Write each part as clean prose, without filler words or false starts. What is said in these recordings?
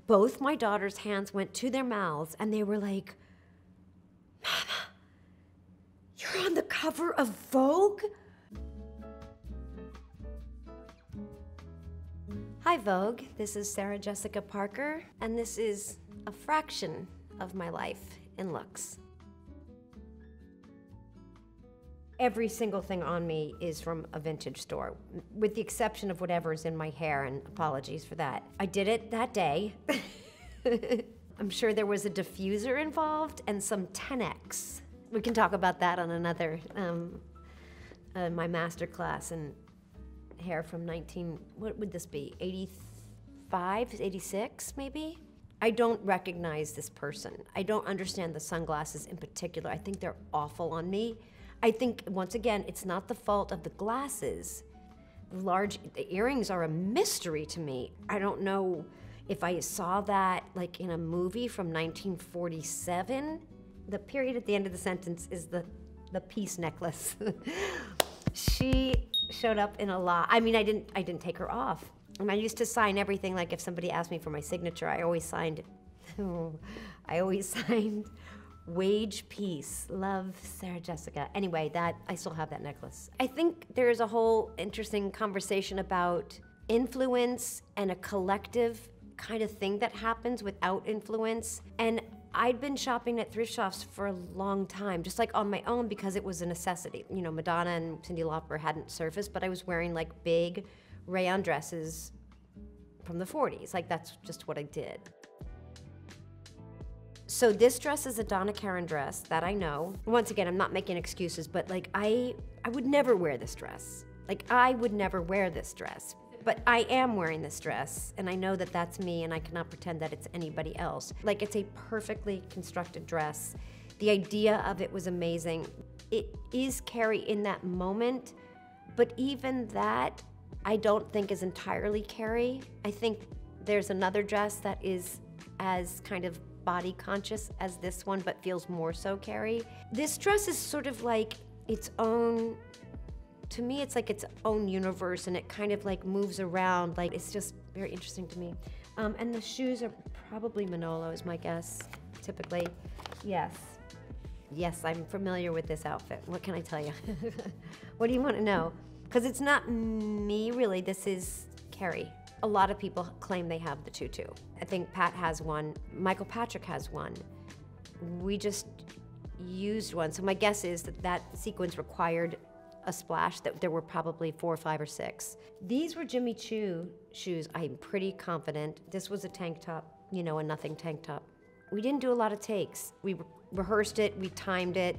Both my daughter's hands went to their mouths and they were like, Mama, you're on the cover of Vogue? Hi Vogue, this is Sarah Jessica Parker, and this is a fraction of my life in looks. Every single thing on me is from a vintage store, with the exception of whatever's in my hair, and apologies for that. I did it that day. I'm sure there was a diffuser involved and some 10X. We can talk about that on another, my master class in hair from what would this be, 85, 86 maybe? I don't recognize this person. I don't understand the sunglasses in particular. I think they're awful on me. I think, once again, it's not the fault of the glasses. The earrings are a mystery to me. I don't know if I saw that like in a movie from 1947. The period at the end of the sentence is the peace necklace. She showed up in a lot. I mean, I didn't take her off. And I used to sign everything, like if somebody asked me for my signature, I always signed, Wage Peace, love, Sarah Jessica. Anyway, I still have that necklace. I think there's a whole interesting conversation about influence and a collective kind of thing that happens without influence. And I'd been shopping at thrift shops for a long time, just like on my own because it was a necessity. You know, Madonna and Cyndi Lauper hadn't surfaced, but I was wearing like big rayon dresses from the 40s. Like that's just what I did. So this dress is a Donna Karan dress that I know. Once again, I'm not making excuses, but like I would never wear this dress. Like I would never wear this dress. But I am wearing this dress, and I know that that's me, and I cannot pretend that it's anybody else. Like, it's a perfectly constructed dress. The idea of it was amazing. It is Carrie in that moment, but even that, I don't think is entirely Carrie. I think there's another dress that is as kind of body conscious as this one, but feels more so Carrie. This dress is sort of like its own, to me, it's like its own universe, and it kind of like moves around. Like, it's just very interesting to me. And the shoes are probably Manolo, is my guess, typically. Yes. Yes, I'm familiar with this outfit. What can I tell you? What do you want to know? Because it's not me, really. This is Carrie. A lot of people claim they have the tutu. I think Pat has one. Michael Patrick has one. We just used one. So my guess is that that sequence required a splash, that there were probably 4, 5, or 6. These were Jimmy Choo shoes, I'm pretty confident. This was a tank top, you know, a nothing tank top. We didn't do a lot of takes. We rehearsed it, we timed it,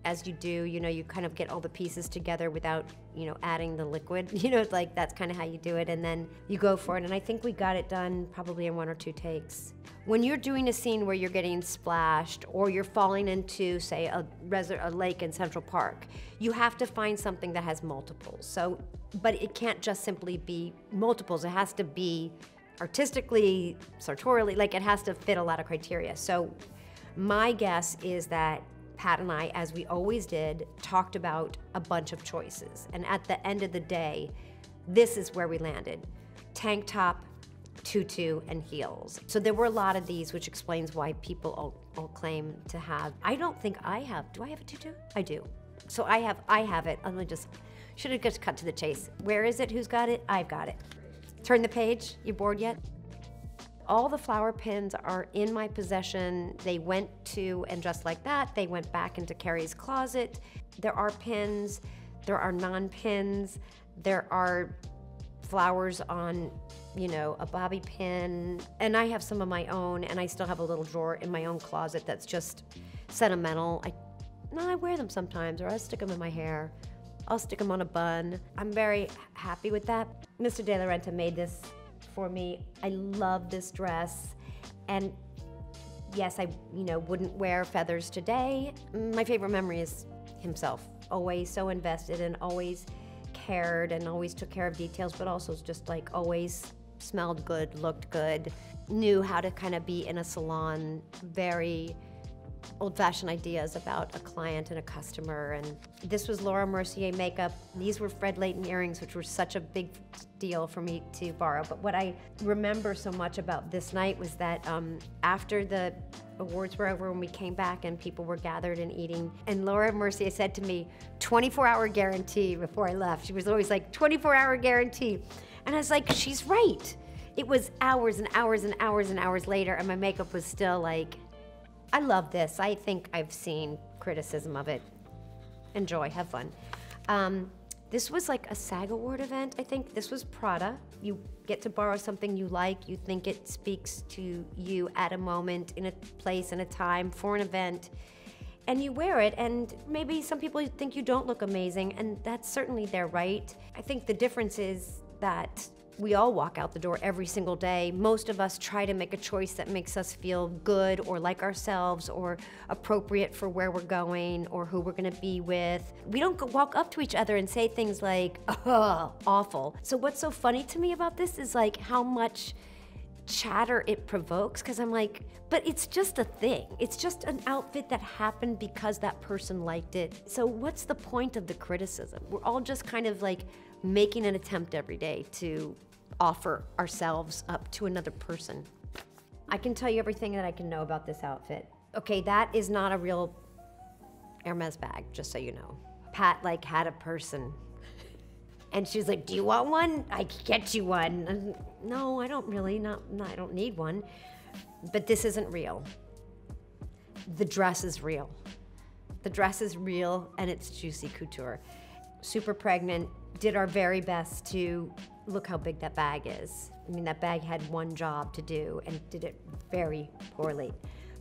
as you do, you know, you kind of get all the pieces together without, you know, adding the liquid. You know, it's like, that's kind of how you do it, and then you go for it. And I think we got it done probably in 1 or 2 takes. When you're doing a scene where you're getting splashed, or you're falling into, say, a lake in Central Park, you have to find something that has multiples. So, but it can't just simply be multiples. It has to be artistically, sartorially, like it has to fit a lot of criteria. So my guess is that Pat and I, as we always did, talked about a bunch of choices. And at the end of the day, this is where we landed. Tank top, tutu, and heels. So there were a lot of these, which explains why people all claim to have. I don't think I have. Do I have a tutu? I do. So I have it. I'm just, should have just cut to the chase. Where is it? Who's got it? I've got it. Turn the page. You bored yet? All the flower pins are in my possession. They went to, and just like that, they went back into Carrie's closet. There are pins, there are non-pins, there are flowers on, you know, a bobby pin, and I have some of my own, and I still have a little drawer in my own closet that's just sentimental. I wear them sometimes, or I stick them in my hair. I'll stick them on a bun. I'm very happy with that. Mr. De La Renta made this for me. I love this dress, and yes, I wouldn't wear feathers today. My favorite memory is himself. Always so invested and always cared and always took care of details, but also just like always smelled good, looked good, knew how to kind of be in a salon, very old-fashioned ideas about a client and a customer. And this was Laura Mercier makeup. These were Fred Leighton earrings, which were such a big deal for me to borrow. But what I remember so much about this night was that after the awards were over, when we came back and people were gathered and eating, and Laura Mercier said to me, 24-hour guarantee before I left. She was always like, 24-hour guarantee. And I was like, she's right. It was hours and hours and hours and hours later, and my makeup was still like, I love this. I think I've seen criticism of it. Enjoy, have fun. This was like a SAG Award event, I think. This was Prada. You get to borrow something you like, you think it speaks to you at a moment, in a place, in a time, for an event, and you wear it, and maybe some people think you don't look amazing, and that's certainly their right. I think the difference is that we all walk out the door every single day. Most of us try to make a choice that makes us feel good or like ourselves or appropriate for where we're going or who we're gonna be with. We don't walk up to each other and say things like, oh, awful. So what's so funny to me about this is like how much chatter it provokes, because I'm like, but it's just a thing. It's just an outfit that happened because that person liked it. So what's the point of the criticism? We're all just kind of like making an attempt every day to offer ourselves up to another person. I can tell you everything that I can know about this outfit. Okay, that is not a real Hermes bag, just so you know. Pat like had a person. And she was like, do you want one? I can get you one. And no, I don't really, I don't need one. But this isn't real. The dress is real. The dress is real and it's juicy couture. Super pregnant, did our very best to look how big that bag is. I mean, that bag had one job to do and did it very poorly.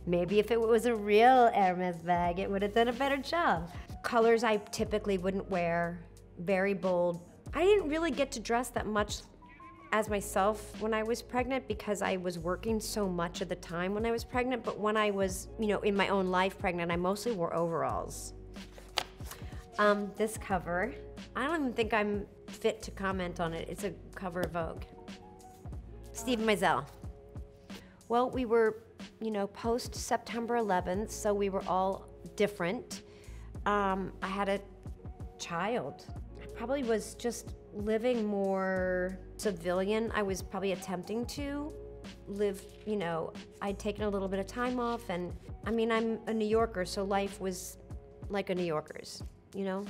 Maybe if it was a real Hermes bag, it would have done a better job. Colors I typically wouldn't wear, very bold. I didn't really get to dress that much as myself when I was pregnant because I was working so much of the time when I was pregnant, but when I was, you know, in my own life pregnant, I mostly wore overalls. This cover, I don't even think I'm fit to comment on it. It's a cover of Vogue. Steve Meisel. Well, we were, you know, post September 11th, so we were all different. I had a child. I probably was just living more civilian. I was probably attempting to live, you know, I'd taken a little bit of time off, and I mean, I'm a New Yorker, so life was like a New Yorker's, you know?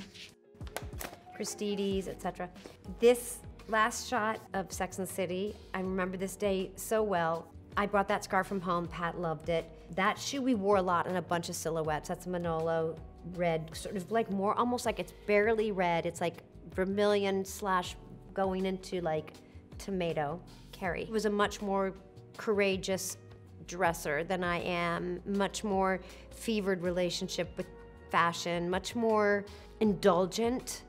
Christides, etc. This last shot of Sex and the City, I remember this day so well. I brought that scarf from home, Pat loved it. That shoe we wore a lot in a bunch of silhouettes. That's a Manolo red, sort of like more, almost like it's barely red. It's like vermilion slash going into like tomato. Carrie was a much more courageous dresser than I am, much more fevered relationship with fashion, much more indulgent.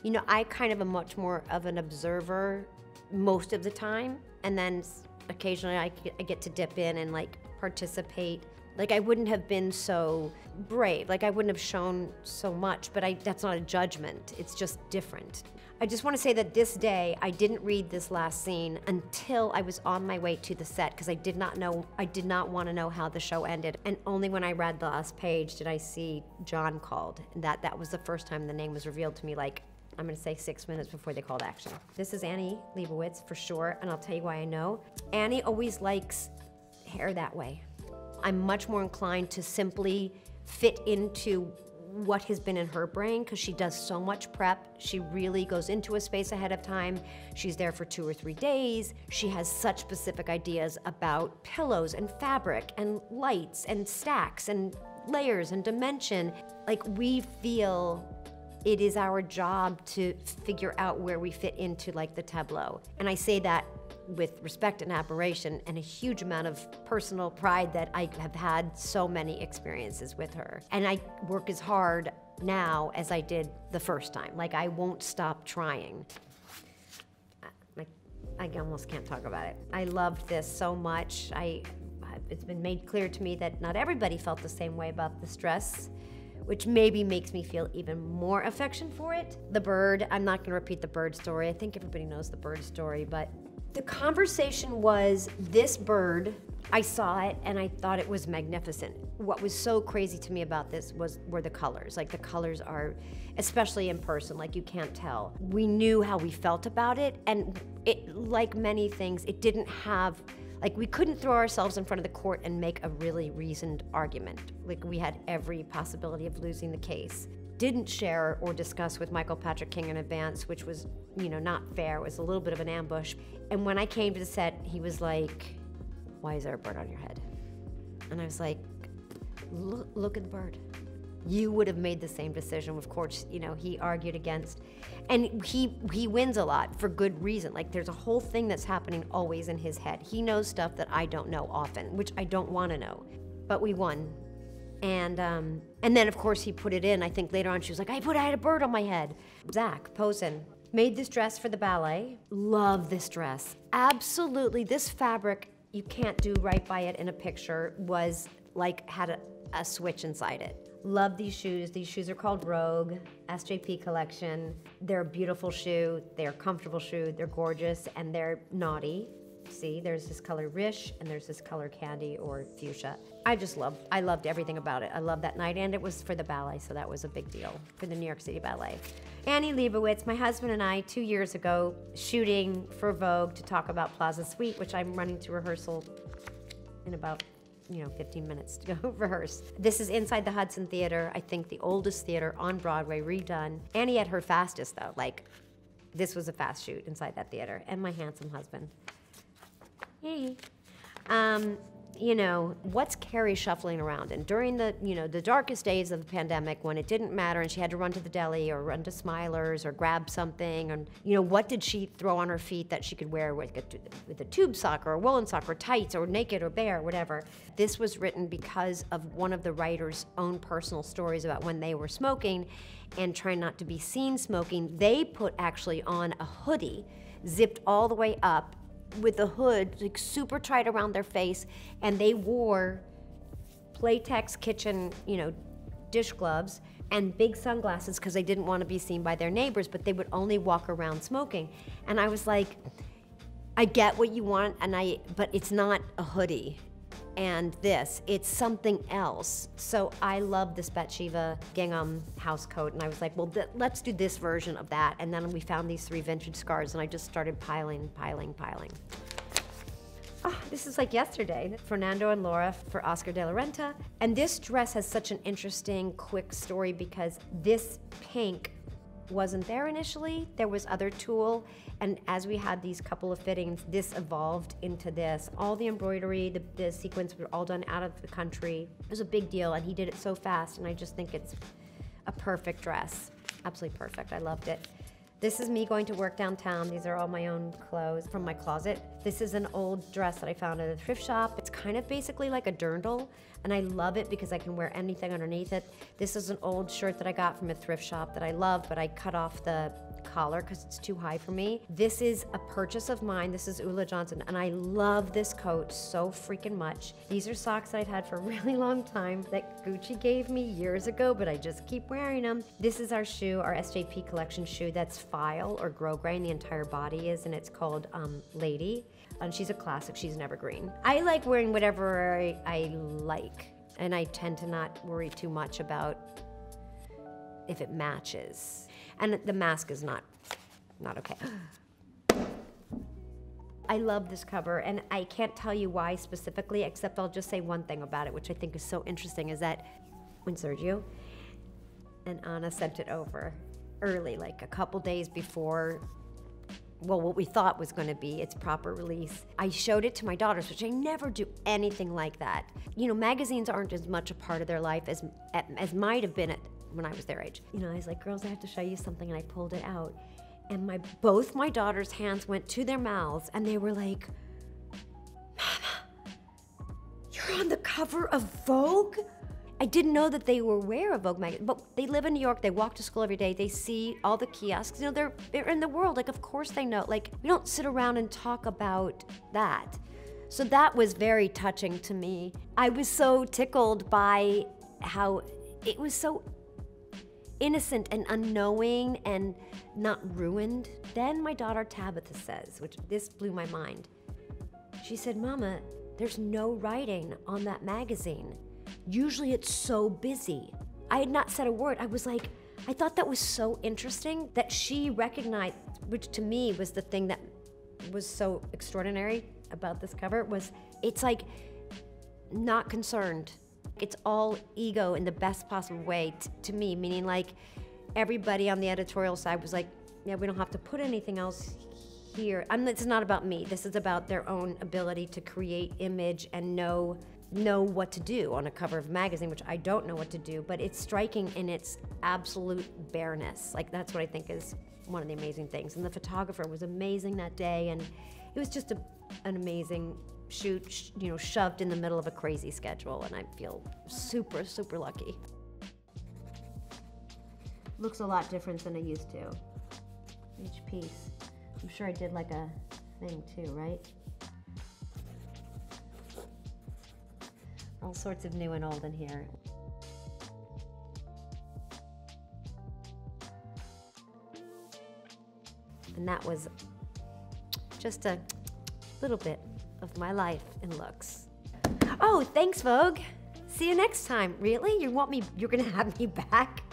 You know, I kind of am much more of an observer most of the time, and then occasionally I get to dip in and like participate. Like I wouldn't have been so brave, like I wouldn't have shown so much, but that's not a judgment, it's just different. I just want to say that this day, I didn't read this last scene until I was on my way to the set, because I did not want to know how the show ended. And only when I read the last page did I see John called. And that was the first time the name was revealed to me, like, I'm gonna say 6 minutes before they called action. This is Annie Leibovitz for sure, and I'll tell you why I know. Annie always likes hair that way. I'm much more inclined to simply fit into what has been in her brain, because she does so much prep. She really goes into a space ahead of time. She's there for 2 or 3 days. She has such specific ideas about pillows and fabric and lights and stacks and layers and dimension. Like, we feel it is our job to figure out where we fit into like the tableau. And I say that with respect and admiration and a huge amount of personal pride that I have had so many experiences with her. And I work as hard now as I did the first time. Like, I won't stop trying. I almost can't talk about it. I loved this so much. It's been made clear to me that not everybody felt the same way about this dress, which maybe makes me feel even more affection for it. The bird, I'm not gonna repeat the bird story. I think everybody knows the bird story, but the conversation was, this bird I saw it and I thought it was magnificent. What was so crazy to me about this were the colors. Like the colors are, especially in person, like you can't tell. We knew how we felt about it, and it, like many things, it didn't have, like we couldn't throw ourselves in front of the court and make a really reasoned argument. Like we had every possibility of losing the case. Didn't share or discuss with Michael Patrick King in advance, which was, not fair. It was a little bit of an ambush. And when I came to the set, he was like, "Why is there a bird on your head?" And I was like, look at the bird. You would have made the same decision. Of course, he argued against, and he wins a lot for good reason. Like there's a whole thing that's happening always in his head. He knows stuff that I don't know often, which I don't want to know, but we won. And then of course he put it in. I think later on she was like, I had a bird on my head. Zach Posen made this dress for the ballet. Love this dress. Absolutely, this fabric, you can't do right by it in a picture, was like, had a switch inside it. Love these shoes. These shoes are called Rogue, SJP collection. They're a beautiful shoe. They're a comfortable shoe. They're gorgeous, and they're naughty. See, there's this color Rish, and there's this color Candy or Fuchsia. I loved everything about it. I loved that night, and it was for the ballet, so that was a big deal for the New York City Ballet. Annie Leibovitz, my husband and I, 2 years ago, shooting for Vogue to talk about Plaza Suite, which I'm running to rehearsal in about 15 minutes to go rehearse. This is inside the Hudson Theater, I think the oldest theater on Broadway, redone. Annie at her fastest though, like this was a fast shoot inside that theater, and my handsome husband. Hey. What's Carrie shuffling around? And during the, the darkest days of the pandemic, when it didn't matter and she had to run to the deli or run to Smiler's or grab something, and what did she throw on her feet that she could wear with a tube sock or a woolen sock or tights or naked or bare, whatever. This was written because of one of the writer's own personal stories about when they were smoking and trying not to be seen smoking. They put actually on a hoodie, zipped all the way up, with the hood like super tight around their face, and they wore Playtex kitchen, dish gloves and big sunglasses because they didn't want to be seen by their neighbors, but they would only walk around smoking. And I was like, I get what you want, but it's not a hoodie. And it's something else. So I love this Bathsheba gingham house coat, and I was like, well, let's do this version of that. And then we found these 3 vintage scarves, and I just started piling. Oh, this is like yesterday. Fernando and Laura for Oscar de la Renta. And this dress has such an interesting, quick story because this pink wasn't there initially. There was other tulle, and as we had these couple of fittings, this evolved into this. All the embroidery, the sequins were all done out of the country. It was a big deal, and he did it so fast, and I just think it's a perfect dress. Absolutely perfect, I loved it. This is me going to work downtown. These are all my own clothes from my closet. This is an old dress that I found at a thrift shop. It's kind of basically like a dirndl, and I love it because I can wear anything underneath it. This is an old shirt that I got from a thrift shop that I love, but I cut off the collar because it's too high for me. This is a purchase of mine. This is Ulla Johnson, and I love this coat so freaking much. These are socks that I've had for a really long time that Gucci gave me years ago, but I just keep wearing them. This is our shoe, our SJP collection shoe that's file or grosgrain, the entire body is, and it's called Lady. And she's a classic, she's an evergreen. I like wearing whatever I like, and I tend to not worry too much about if it matches. And the mask is not okay. I love this cover, and I can't tell you why specifically, except I'll just say one thing about it, which I think is so interesting, is that when Sergio and Anna sent it over early, like a couple days before, well, what we thought was going to be its proper release, I showed it to my daughters, which I never do anything like that. Magazines aren't as much a part of their life as might have been when I was their age. I was like, girls, I have to show you something, and I pulled it out. And both my daughters' hands went to their mouths, and they were like, Mama, you're on the cover of Vogue? I didn't know that they were aware of Vogue magazine, but they live in New York, they walk to school every day, they see all the kiosks, they're in the world, like of course they know. Like, we don't sit around and talk about that. So that was very touching to me. I was so tickled by how it was so innocent and unknowing and not ruined. Then my daughter Tabitha says, which this blew my mind. She said, Mama, there's no writing on that magazine. Usually it's so busy. I had not said a word. I was like, I thought that was so interesting that she recognized, which to me was the thing that was so extraordinary about this cover, was it's like not concerned. It's all ego in the best possible way to me, meaning like everybody on the editorial side was like, yeah, we don't have to put anything else here. This is not about me. This is about their own ability to create image and know what to do on a cover of a magazine, which I don't know what to do, but it's striking in its absolute bareness. Like, that's what I think is one of the amazing things. And the photographer was amazing that day, and it was just an amazing shoot, you know, shoved in the middle of a crazy schedule, and I feel super, super lucky. Looks a lot different than I used to. Each piece. I'm sure I did like a thing too, right? All sorts of new and old in here. And that was just a little bit of my life in looks. Oh, thanks, Vogue. See you next time. Really? You're gonna have me back?